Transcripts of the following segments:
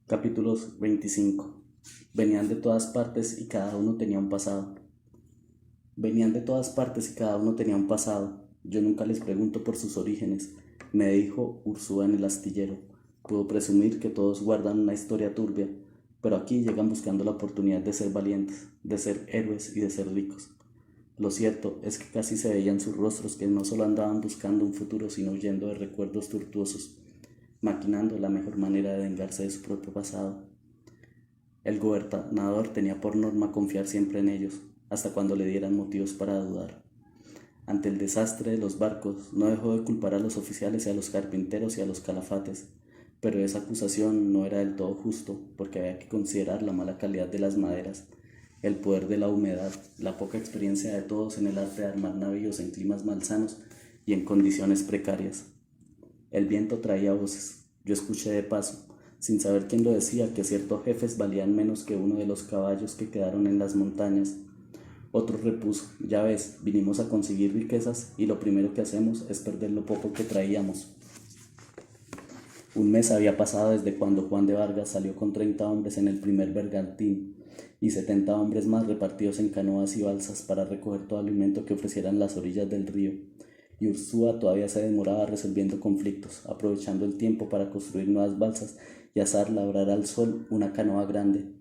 Capítulos 25. Venían de todas partes y cada uno tenía un pasado. Venían de todas partes y cada uno tenía un pasado. Yo nunca les pregunto por sus orígenes, me dijo Ursúa en el astillero. Puedo presumir que todos guardan una historia turbia, pero aquí llegan buscando la oportunidad de ser valientes, de ser héroes y de ser ricos. Lo cierto es que casi se veían sus rostros que no solo andaban buscando un futuro, sino huyendo de recuerdos tortuosos, maquinando la mejor manera de vengarse de su propio pasado. El gobernador tenía por norma confiar siempre en ellos, hasta cuando le dieran motivos para dudar. Ante el desastre de los barcos, no dejó de culpar a los oficiales y a los carpinteros y a los calafates, pero esa acusación no era del todo justo, porque había que considerar la mala calidad de las maderas, el poder de la humedad, la poca experiencia de todos en el arte de armar navíos en climas malsanos y en condiciones precarias. El viento traía voces. Yo escuché de paso, sin saber quién lo decía, que ciertos jefes valían menos que uno de los caballos que quedaron en las montañas. Otro repuso, ya ves, vinimos a conseguir riquezas y lo primero que hacemos es perder lo poco que traíamos. Un mes había pasado desde cuando Juan de Vargas salió con 30 hombres en el primer bergantín y 70 hombres más repartidos en canoas y balsas para recoger todo alimento que ofrecieran las orillas del río. Y Ursúa todavía se demoraba resolviendo conflictos, aprovechando el tiempo para construir nuevas balsas y asar labrar al sol una canoa grande.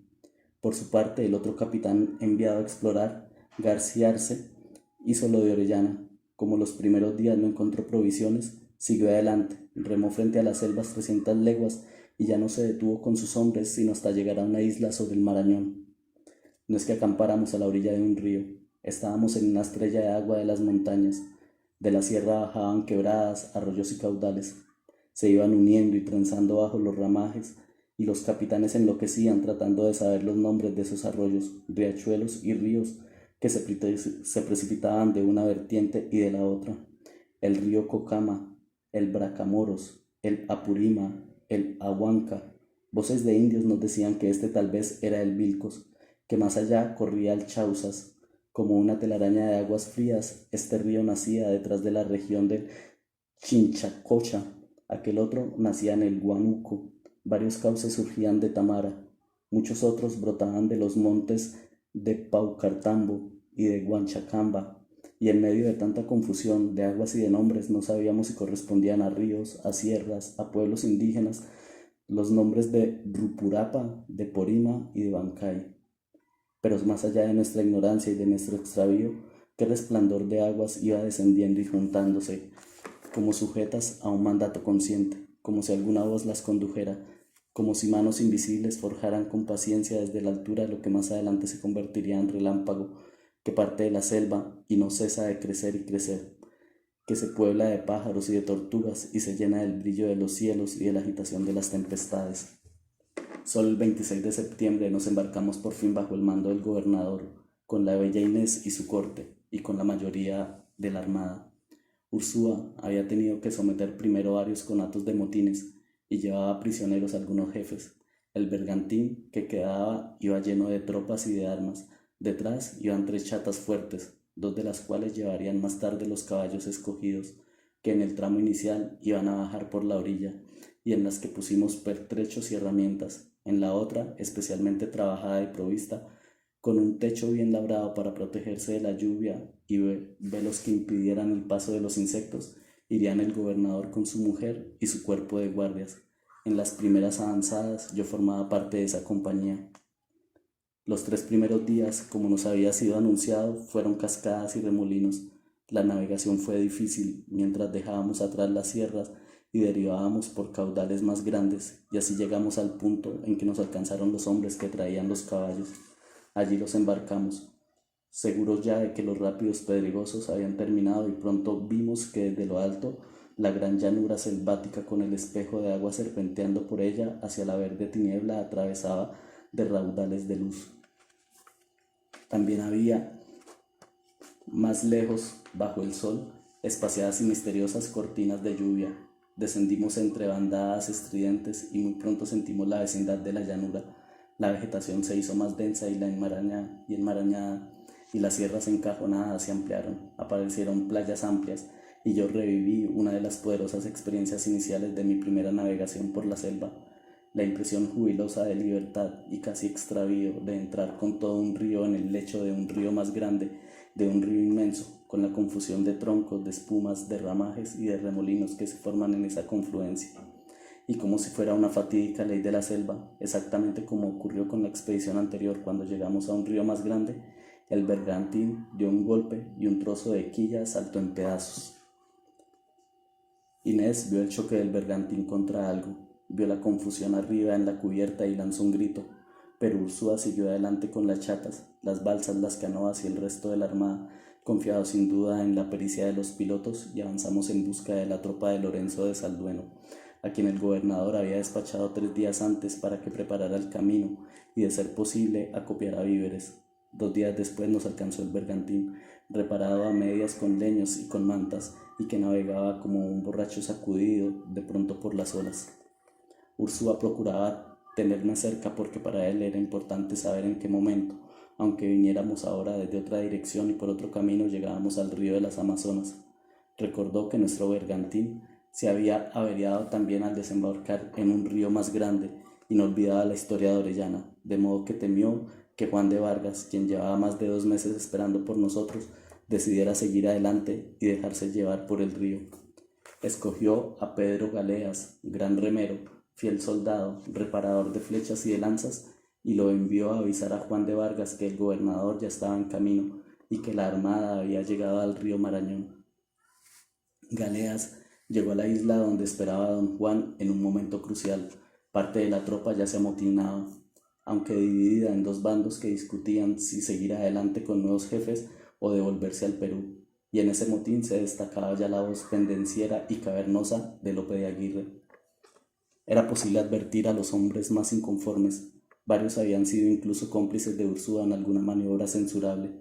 Por su parte, el otro capitán enviado a explorar, García Arce, hizo lo de Orellana. Como los primeros días no encontró provisiones, siguió adelante, remó frente a las selvas 300 leguas y ya no se detuvo con sus hombres sino hasta llegar a una isla sobre el Marañón. No es que acampáramos a la orilla de un río, estábamos en una estrella de agua de las montañas. De la sierra bajaban quebradas, arroyos y caudales. Se iban uniendo y trenzando bajo los ramajes, y los capitanes enloquecían tratando de saber los nombres de esos arroyos, riachuelos y ríos que se precipitaban de una vertiente y de la otra. El río Cocama, el Bracamoros, el Apurima, el Ahuanca. Voces de indios nos decían que este tal vez era el Vilcos, que más allá corría el Chausas. Como una telaraña de aguas frías, este río nacía detrás de la región del Chinchacocha, aquel otro nacía en el Huánuco, varios cauces surgían de Tamara, muchos otros brotaban de los montes de Paucartambo y de Huanchacamba, y en medio de tanta confusión de aguas y de nombres no sabíamos si correspondían a ríos, a sierras, a pueblos indígenas, los nombres de Rupurapa, de Porima y de Bancay. Pero más allá de nuestra ignorancia y de nuestro extravío, qué resplandor de aguas iba descendiendo y juntándose, como sujetas a un mandato consciente, como si alguna voz las condujera, como si manos invisibles forjaran con paciencia desde la altura lo que más adelante se convertiría en relámpago, que parte de la selva y no cesa de crecer y crecer, que se puebla de pájaros y de tortugas y se llena del brillo de los cielos y de la agitación de las tempestades. Solo el 26 de septiembre nos embarcamos por fin bajo el mando del gobernador, con la bella Inés y su corte, y con la mayoría de la armada. Ursúa había tenido que someter primero varios conatos de motines, y llevaba prisioneros a algunos jefes. El bergantín que quedaba iba lleno de tropas y de armas. Detrás iban 3 chatas fuertes, 2 de las cuales llevarían más tarde los caballos escogidos, que en el tramo inicial iban a bajar por la orilla, y en las que pusimos pertrechos y herramientas. En la otra, especialmente trabajada y provista, con un techo bien labrado para protegerse de la lluvia y velos que impidieran el paso de los insectos, irían el gobernador con su mujer y su cuerpo de guardias. En las primeras avanzadas yo formaba parte de esa compañía. Los 3 primeros días, como nos había sido anunciado, fueron cascadas y remolinos. La navegación fue difícil, mientras dejábamos atrás las sierras y derivábamos por caudales más grandes, y así llegamos al punto en que nos alcanzaron los hombres que traían los caballos. Allí los embarcamos, seguros ya de que los rápidos pedregosos habían terminado, y pronto vimos que desde lo alto la gran llanura selvática con el espejo de agua serpenteando por ella hacia la verde tiniebla atravesaba de raudales de luz. También había, más lejos, bajo el sol, espaciadas y misteriosas cortinas de lluvia. Descendimos entre bandadas estridentes y muy pronto sentimos la vecindad de la llanura. La vegetación se hizo más densa y enmarañada, y las sierras encajonadas se ampliaron. Aparecieron playas amplias, y yo reviví una de las poderosas experiencias iniciales de mi primera navegación por la selva. la impresión jubilosa de libertad y casi extravío de entrar con todo un río en el lecho de un río más grande, de un río inmenso, con la confusión de troncos, de espumas, de ramajes y de remolinos que se forman en esa confluencia. Y como si fuera una fatídica ley de la selva, exactamente como ocurrió con la expedición anterior cuando llegamos a un río más grande, el bergantín dio un golpe y un trozo de quilla saltó en pedazos. Inés vio el choque del bergantín contra algo, vio la confusión arriba en la cubierta y lanzó un grito, pero Ursúa siguió adelante con las chatas, las balsas, las canoas y el resto de la armada, confiado sin duda en la pericia de los pilotos, y avanzamos en busca de la tropa de Lorenzo de Saldueno, a quien el gobernador había despachado 3 días antes para que preparara el camino y, de ser posible, acopiara víveres. 2 días después nos alcanzó el bergantín, reparado a medias con leños y con mantas, y que navegaba como un borracho sacudido de pronto por las olas. Ursúa procuraba tenerme cerca porque para él era importante saber en qué momento, aunque viniéramos ahora desde otra dirección y por otro camino, llegábamos al río de las Amazonas. Recordó que nuestro bergantín se había averiado también al desembarcar en un río más grande y no olvidaba la historia de Orellana, de modo que temió que Juan de Vargas, quien llevaba más de 2 meses esperando por nosotros, decidiera seguir adelante y dejarse llevar por el río. Escogió a Pedro Galeas, gran remero, fiel soldado, reparador de flechas y de lanzas, y lo envió a avisar a Juan de Vargas que el gobernador ya estaba en camino y que la armada había llegado al río Marañón. Galeas llegó a la isla donde esperaba a don Juan en un momento crucial. Parte de la tropa ya se amotinaba, aunque dividida en 2 bandos que discutían si seguir adelante con nuevos jefes o devolverse al Perú, y en ese motín se destacaba ya la voz pendenciera y cavernosa de Lope de Aguirre. Era posible advertir a los hombres más inconformes. Varios habían sido incluso cómplices de Ursúa en alguna maniobra censurable,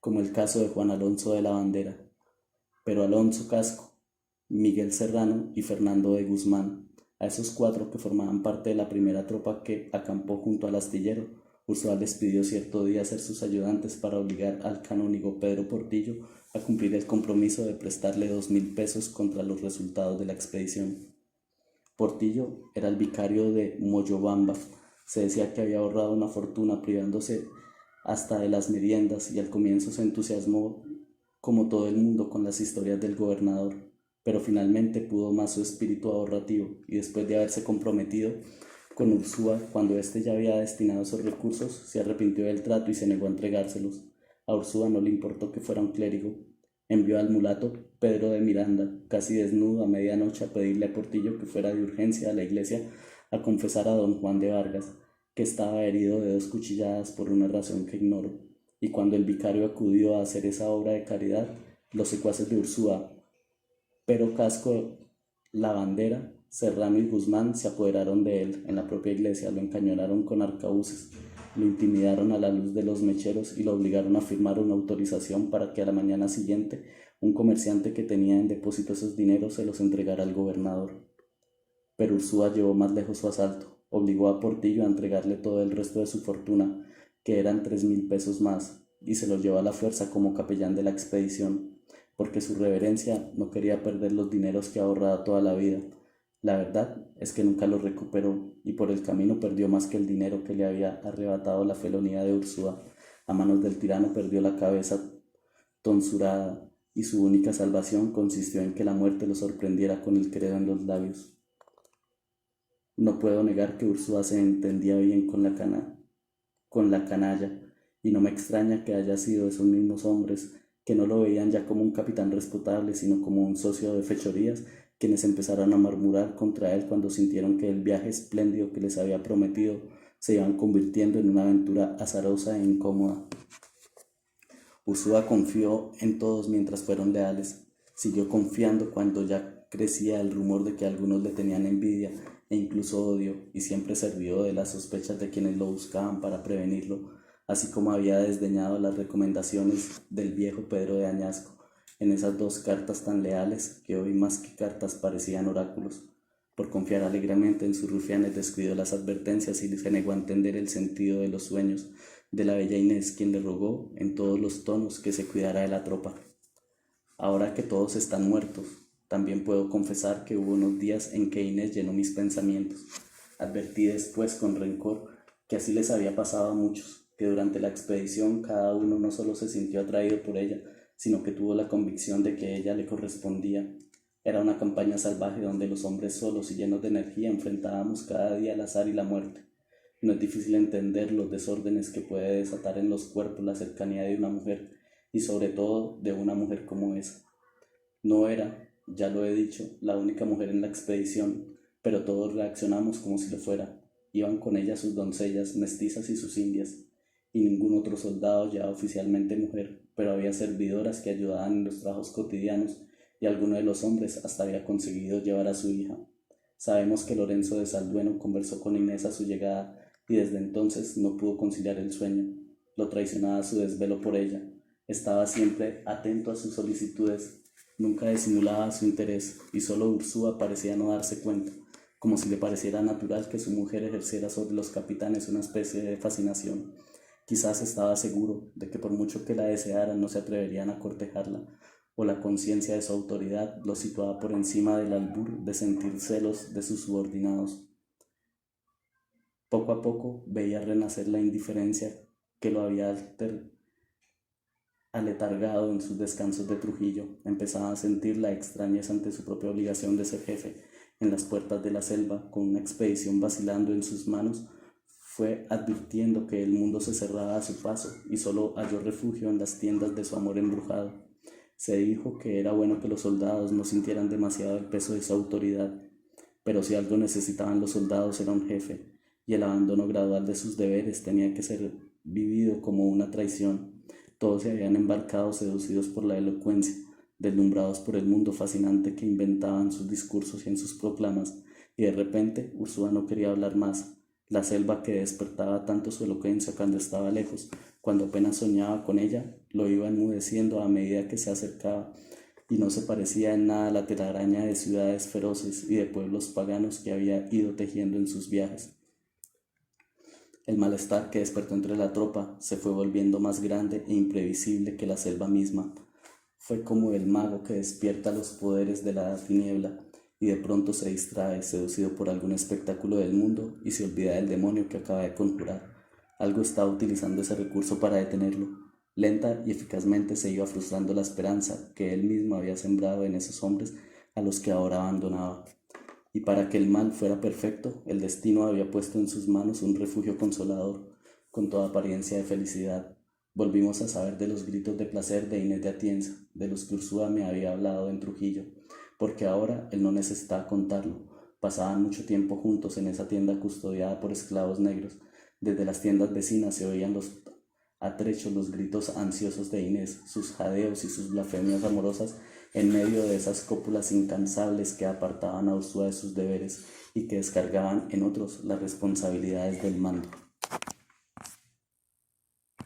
como el caso de Juan Alonso de la Bandera, pero Alonso Casco, Miguel Serrano y Fernando de Guzmán, a esos 4 que formaban parte de la primera tropa que acampó junto al astillero, Ursúa les pidió cierto día ser sus ayudantes para obligar al canónigo Pedro Portillo a cumplir el compromiso de prestarle 2,000 pesos contra los resultados de la expedición. Portillo era el vicario de Moyobamba. Se decía que había ahorrado una fortuna privándose hasta de las meriendas, y al comienzo se entusiasmó como todo el mundo con las historias del gobernador, pero finalmente pudo más su espíritu ahorrativo, y después de haberse comprometido con Ursúa cuando éste ya había destinado esos recursos, se arrepintió del trato y se negó a entregárselos. A Ursúa no le importó que fuera un clérigo. Envió al mulato Pedro de Miranda, casi desnudo, a medianoche a pedirle a Portillo que fuera de urgencia a la iglesia a confesar a don Juan de Vargas, que estaba herido de 2 cuchilladas por una razón que ignoro. Y cuando el vicario acudió a hacer esa obra de caridad, los secuaces de Ursúa, Pero Casco, la Bandera, Serrano y Guzmán se apoderaron de él en la propia iglesia, lo encañonaron con arcabuces, lo intimidaron a la luz de los mecheros y lo obligaron a firmar una autorización para que a la mañana siguiente un comerciante que tenía en depósito esos dineros se los entregara al gobernador. Pero Ursúa llevó más lejos su asalto, obligó a Portillo a entregarle todo el resto de su fortuna, que eran 3,000 pesos más, y se los llevó a la fuerza como capellán de la expedición, porque su reverencia no quería perder los dineros que ha ahorrado toda la vida. La verdad es que nunca los recuperó, y por el camino perdió más que el dinero que le había arrebatado la felonía de Ursúa. A manos del tirano perdió la cabeza tonsurada, y su única salvación consistió en que la muerte lo sorprendiera con el credo en los labios. No puedo negar que Ursúa se entendía bien con la canalla, y no me extraña que haya sido esos mismos hombres que no lo veían ya como un capitán respetable, sino como un socio de fechorías, quienes empezaron a murmurar contra él cuando sintieron que el viaje espléndido que les había prometido se iban convirtiendo en una aventura azarosa e incómoda. Ursúa confió en todos mientras fueron leales. Siguió confiando cuando ya crecía el rumor de que algunos le tenían envidia e incluso odio, y siempre se rió de las sospechas de quienes lo buscaban para prevenirlo, así como había desdeñado las recomendaciones del viejo Pedro de Añasco en esas 2 cartas tan leales que hoy más que cartas parecían oráculos. Por confiar alegremente en sus rufianes descuidó las advertencias y se negó a entender el sentido de los sueños de la bella Inés, quien le rogó en todos los tonos que se cuidara de la tropa. Ahora que todos están muertos, también puedo confesar que hubo unos días en que Inés llenó mis pensamientos. Advertí después con rencor que así les había pasado a muchos, que durante la expedición cada uno no solo se sintió atraído por ella, sino que tuvo la convicción de que ella le correspondía. Era una campaña salvaje donde los hombres solos y llenos de energía enfrentábamos cada día el azar y la muerte. No es difícil entender los desórdenes que puede desatar en los cuerpos la cercanía de una mujer, y sobre todo de una mujer como esa. No era, ya lo he dicho, la única mujer en la expedición, pero todos reaccionamos como si lo fuera. Iban con ella sus doncellas, mestizas y sus indias, y ningún otro soldado ya oficialmente mujer, pero había servidoras que ayudaban en los trabajos cotidianos, y alguno de los hombres hasta había conseguido llevar a su hija. Sabemos que Lorenzo de Saldueno conversó con Inés a su llegada, y desde entonces no pudo conciliar el sueño. Lo traicionaba su desvelo por ella. Estaba siempre atento a sus solicitudes, nunca disimulaba su interés, y solo Ursúa parecía no darse cuenta, como si le pareciera natural que su mujer ejerciera sobre los capitanes una especie de fascinación. Quizás estaba seguro de que por mucho que la desearan no se atreverían a cortejarla, o la conciencia de su autoridad lo situaba por encima del albur de sentir celos de sus subordinados. Poco a poco veía renacer la indiferencia que lo había aletargado en sus descansos de Trujillo. Empezaba a sentir la extrañeza ante su propia obligación de ser jefe. En las puertas de la selva, con una expedición vacilando en sus manos, fue advirtiendo que el mundo se cerraba a su paso y solo halló refugio en las tiendas de su amor embrujado. Se dijo que era bueno que los soldados no sintieran demasiado el peso de su autoridad, pero si algo necesitaban los soldados era un jefe, y el abandono gradual de sus deberes tenía que ser vivido como una traición. Todos se habían embarcado seducidos por la elocuencia, deslumbrados por el mundo fascinante que inventaban sus discursos y en sus proclamas, y de repente Ursúa no quería hablar más. La selva que despertaba tanto su elocuencia cuando estaba lejos, cuando apenas soñaba con ella, lo iba enmudeciendo a medida que se acercaba, y no se parecía en nada a la telaraña de ciudades feroces y de pueblos paganos que había ido tejiendo en sus viajes. El malestar que despertó entre la tropa se fue volviendo más grande e imprevisible que la selva misma. Fue como el mago que despierta los poderes de la tiniebla y de pronto se distrae, seducido por algún espectáculo del mundo, y se olvida del demonio que acaba de conjurar. Algo estaba utilizando ese recurso para detenerlo. Lenta y eficazmente se iba frustrando la esperanza que él mismo había sembrado en esos hombres a los que ahora abandonaba. Y para que el mal fuera perfecto, el destino había puesto en sus manos un refugio consolador, con toda apariencia de felicidad. Volvimos a saber de los gritos de placer de Inés de Atienza, de los que Ursúa me había hablado en Trujillo, porque ahora él no necesitaba contarlo. Pasaban mucho tiempo juntos en esa tienda custodiada por esclavos negros. Desde las tiendas vecinas se oían a trechos los gritos ansiosos de Inés, sus jadeos y sus blasfemias amorosas en medio de esas cópulas incansables que apartaban a Ursúa de sus deberes y que descargaban en otros las responsabilidades del mando.